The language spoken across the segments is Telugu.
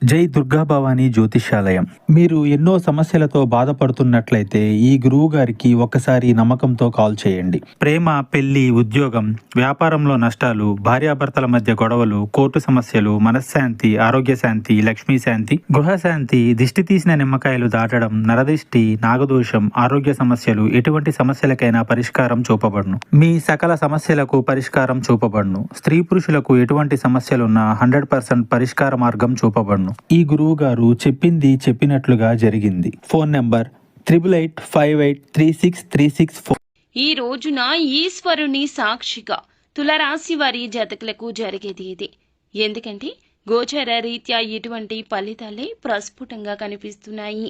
జై దుర్గా భవానీ జ్యోతిష్యాలయం. మీరు ఎన్నో సమస్యలతో బాధపడుతున్నట్లయితే ఈ గురువు గారికి ఒకసారి నమ్మకంతో కాల్ చేయండి. ప్రేమ, పెళ్లి, ఉద్యోగం, వ్యాపారంలో నష్టాలు, భార్యాభర్తల మధ్య గొడవలు, కోర్టు సమస్యలు, మనశ్శాంతి, ఆరోగ్య శాంతి, లక్ష్మీ శాంతి, గృహశాంతి, దిష్టి తీసిన నిమ్మకాయలు దాటడం, నరదిష్టి, నాగదోషం, ఆరోగ్య సమస్యలు, ఎటువంటి సమస్యలకైనా పరిష్కారం చూపబడును. మీ సకల సమస్యలకు పరిష్కారం చూపబడును. స్త్రీ పురుషులకు ఎటువంటి సమస్యలున్నా 100% పరిష్కార మార్గం చూపబడును. ఈ గురువు గారు చెప్పింది చెప్పినట్లుగా జరిగింది. Phone number 8858363634. ఈ రోజున ఈశ్వరుని సాక్షిగా తులరాశి వారి జాతకులకు జరిగేది ఇది. ఎందుకంటే గోచర రీత్యా ఇటువంటి ఫలితాలే ప్రస్ఫుటంగా కనిపిస్తున్నాయి.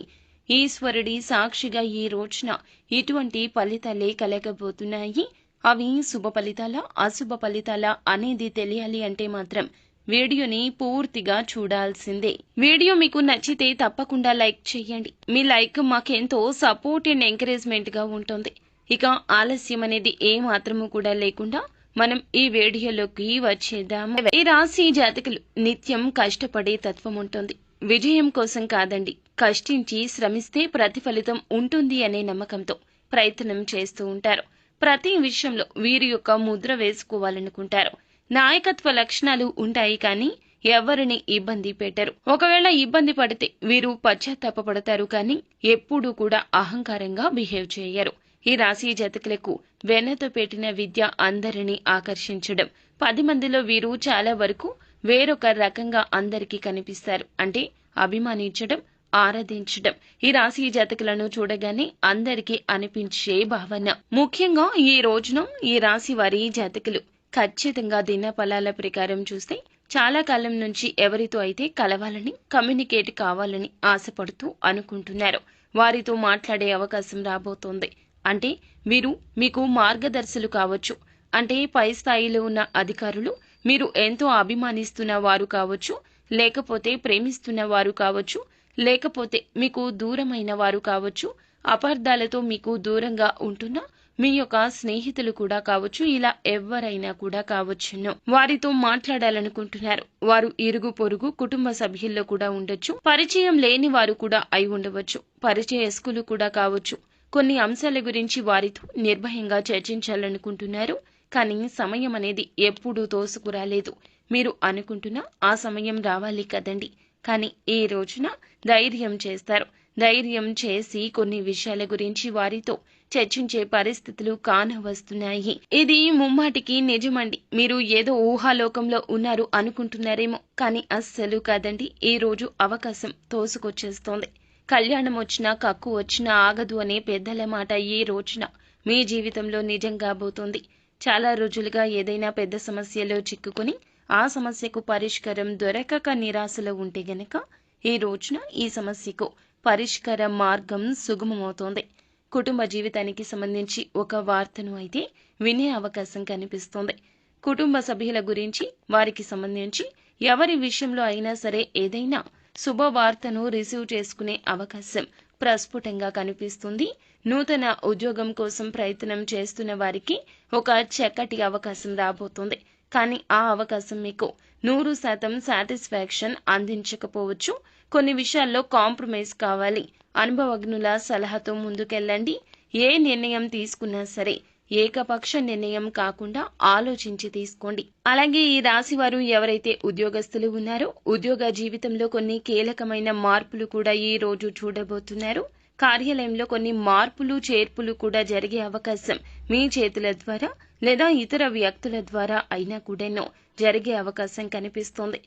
ఈశ్వరుడి సాక్షిగా ఈ రోజున ఇటువంటి ఫలితాలే కలగబోతున్నాయి. అవి శుభ ఫలితాలా, అశుభ ఫలితాలా అనేది తెలియాలి అంటే మాత్రం వీడియోని పూర్తిగా చూడాల్సిందే. వీడియో మీకు నచ్చితే తప్పకుండా లైక్ చేయండి. మీ లైక్ మాకెంతో సపోర్ట్ అండ్ ఎంకరేజ్మెంట్ గా ఉంటుంది. ఇక ఆలస్యం అనేది ఏ మాత్రము కూడా లేకుండా మనం ఈ వీడియోలోకి వచ్చేద్దాము. ఈ రాశి జాతకులు నిత్యం కష్టపడే తత్వం ఉంటుంది. విజయం కోసం కాదండి, కష్టించి శ్రమిస్తే ప్రతిఫలితం ఉంటుంది అనే నమ్మకంతో ప్రయత్నం చేస్తూ ఉంటారు. ప్రతి విషయంలో వీరి యొక్క ముద్ర వేసుకోవాలనుకుంటారు. నాయకత్వ లక్షణాలు ఉంటాయి, కానీ ఎవరిని ఇబ్బంది పెట్టరు. ఒకవేళ ఇబ్బంది పడితే వీరు పశ్చాత్తాపడతారు, కానీ ఎప్పుడూ కూడా అహంకారంగా బిహేవ్ చేయరు. ఈ రాశి జాతకులకు వెన్నతో పెట్టిన విద్య అందరినీ ఆకర్షించడం. 10 మందిలో వీరు చాలా వరకు వేరొక రకంగా అందరికీ కనిపిస్తారు. అంటే అభిమానించడం, ఆరాధించడం. ఈ రాశి జాతకులను చూడగానే అందరికీ అనిపించే భావన. ముఖ్యంగా ఈ రోజున ఈ రాశి వారి జాతకులు ఖచ్చితంగా దిన ఫలాల ప్రకారం చూస్తే చాలా కాలం నుంచి ఎవరితో అయితే కలవాలని, కమ్యూనికేట్ కావాలని ఆశపడుతూ అనుకుంటున్నారు. వారితో మాట్లాడే అవకాశం రాబోతోంది. అంటే వీరు మీకు మార్గదర్శులు కావచ్చు. అంటే పై స్థాయిలో ఉన్న అధికారులు, మీరు ఎంతో అభిమానిస్తున్న వారు కావచ్చు, లేకపోతే ప్రేమిస్తున్న వారు కావచ్చు, లేకపోతే మీకు దూరమైన వారు కావచ్చు, అపార్థాలతో మీకు దూరంగా ఉంటున్న మీ యొక్క స్నేహితులు కూడా కావచ్చు. ఇలా ఎవరైనా కూడా కావచ్చును. వారితో మాట్లాడాలనుకుంటున్నారు. వారు ఇరుగు పొరుగు కుటుంబ సభ్యుల్లో కూడా ఉండొచ్చు. పరిచయం లేని వారు కూడా అయి ఉండవచ్చు. పరిచయస్కులు కూడా కావచ్చు. కొన్ని అంశాల గురించి వారితో నిర్భయంగా చర్చించాలనుకుంటున్నారు. కానీ సమయం అనేది ఎప్పుడూ తోసుకురాలేదు. మీరు అనుకుంటున్నా ఆ సమయం రావాలి కదండి. కానీ ఈ రోజున ధైర్యం చేస్తారు. ధైర్యం చేసి కొన్ని విషయాల గురించి వారితో చర్చించే పరిస్థితులు కానవస్తున్నాయి. ఇది ముమ్మాటికి నిజమండి. మీరు ఏదో ఊహాలోకంలో ఉన్నారు అనుకుంటున్నారేమో, కానీ అస్సలు కాదండి. ఈ రోజు అవకాశం తోసుకొచ్చేస్తోంది. కళ్యాణం వచ్చినా, కక్కు వచ్చినా ఆగదు అనే పెద్దల మాట ఈ రోజున మీ జీవితంలో నిజం కాబోతోంది. చాలా రోజులుగా ఏదైనా పెద్ద సమస్యలో చిక్కుకుని ఆ సమస్యకు పరిష్కారం దొరకక నిరాశలో ఉంటే గనక ఈ రోజున ఈ సమస్యకు పరిష్కార మార్గం సుగమమవుతోంది. కుటుంబ జీవితానికి సంబంధించి ఒక వార్తను అయితే వినే అవకాశం కనిపిస్తోంది. కుటుంబ సభ్యుల గురించి, వారికి సంబంధించి ఎవరి విషయంలో అయినా సరే ఏదైనా శుభవార్తను రిసీవ్ చేసుకునే అవకాశం ప్రస్ఫుటంగా కనిపిస్తుంది. నూతన ఉద్యోగం కోసం ప్రయత్నం చేస్తున్న వారికి ఒక చక్కటి అవకాశం రాబోతుంది. కానీ ఆ అవకాశం మీకు 100% సాటిస్ఫాక్షన్ అందించకపోవచ్చు. కొన్ని విషయాల్లో కాంప్రమైజ్ కావాలి. అనుభవజ్ఞుల సలహాతో ముందుకెళ్ళండి. ఏ నిర్ణయం తీసుకున్నా సరే ఏకపక్ష నిర్ణయం కాకుండా ఆలోచించి తీసుకోండి. అలాగే ఈ రాశి వారు ఎవరైతే ఉద్యోగస్తులు ఉన్నారో ఉద్యోగ జీవితంలో కొన్ని కీలకమైన మార్పులు కూడా ఈ రోజు చూడబోతున్నారు. కార్యాలయంలో కొన్ని మార్పులు, చేర్పులు కూడా జరిగే అవకాశం మీ చేతుల ద్వారా లేదా ఇతర వ్యక్తుల ద్వారా అయినా కూడాను జరిగే అవకాశం కనిపిస్తోంది.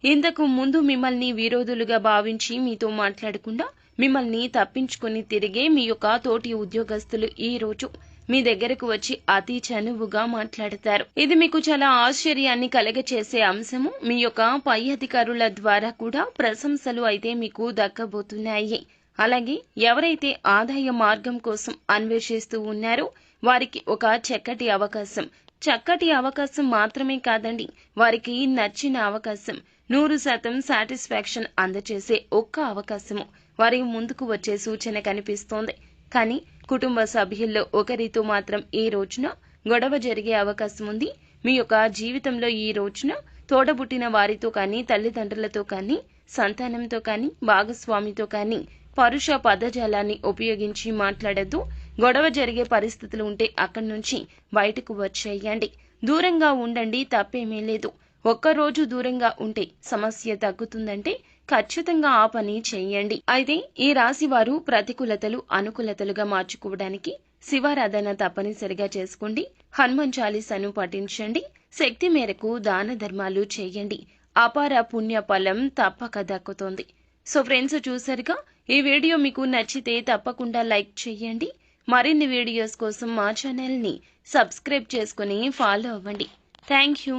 ఇంతకు ముందు మిమ్మల్ని విరోధులుగా భావించి మీతో మాట్లాడకుండా మిమ్మల్ని తప్పించుకొని తిరిగే మీ యొక్క తోటి ఉద్యోగస్తులు ఈ రోజు మీ దగ్గరకు వచ్చి అతి చనువుగా మాట్లాడతారు. ఇది మీకు చాలా ఆశ్చర్యాన్ని కలగచేసే అంశము. మీ యొక్క పై అధికారుల ద్వారా కూడా ప్రశంసలు అయితే మీకు దక్కబోతున్నాయి. అలాగే ఎవరైతే ఆదాయ మార్గం కోసం అన్వేషిస్తూ ఉన్నారో వారికి ఒక చక్కటి అవకాశం మాత్రమే కాదండి, వారికి నచ్చిన అవకాశం, 100% సాటిస్ఫాక్షన్ అందచేసే ఒక్క అవకాశము వారి ముందుకు వచ్చే సూచన కనిపిస్తోంది. కానీ కుటుంబ సభ్యుల్లో ఒకరితో మాత్రం ఈ రోజున గొడవ జరిగే అవకాశం ఉంది. మీ యొక్క జీవితంలో ఈ రోజున తోడబుట్టిన వారితో కానీ, తల్లిదండ్రులతో కానీ, సంతానంతో కానీ, భాగస్వామితో కానీ పరుష పదజాలాన్ని ఉపయోగించి మాట్లాడద్దు. గొడవ జరిగే పరిస్థితులు ఉంటే అక్కడి నుంచి బయటకు వచ్చేయండి. దూరంగా ఉండండి, తప్పేమీ లేదు. ఒక్కరోజు దూరంగా ఉంటే సమస్య తగ్గుతుందంటే ఖచ్చితంగా ఆ పని చేయండి. అయితే ఈ రాశి వారు ప్రతికూలతలు అనుకూలతలుగా మార్చుకోవడానికి శివారాధన తప్పనిసరిగా చేసుకోండి. హనుమాన్ చాలీసాను పఠించండి. శక్తి మేరకు దాన ధర్మాలు చేయండి. అపార పుణ్య ఫలం తప్పక దక్కుతుంది. సో ఫ్రెండ్స్, చూసారుగా, ఈ వీడియో మీకు నచ్చితే తప్పకుండా లైక్ చేయండి. మరిన్ని వీడియోస్ కోసం మా ఛానల్ని సబ్స్క్రైబ్ చేసుకుని ఫాలో అవ్వండి. Thank you.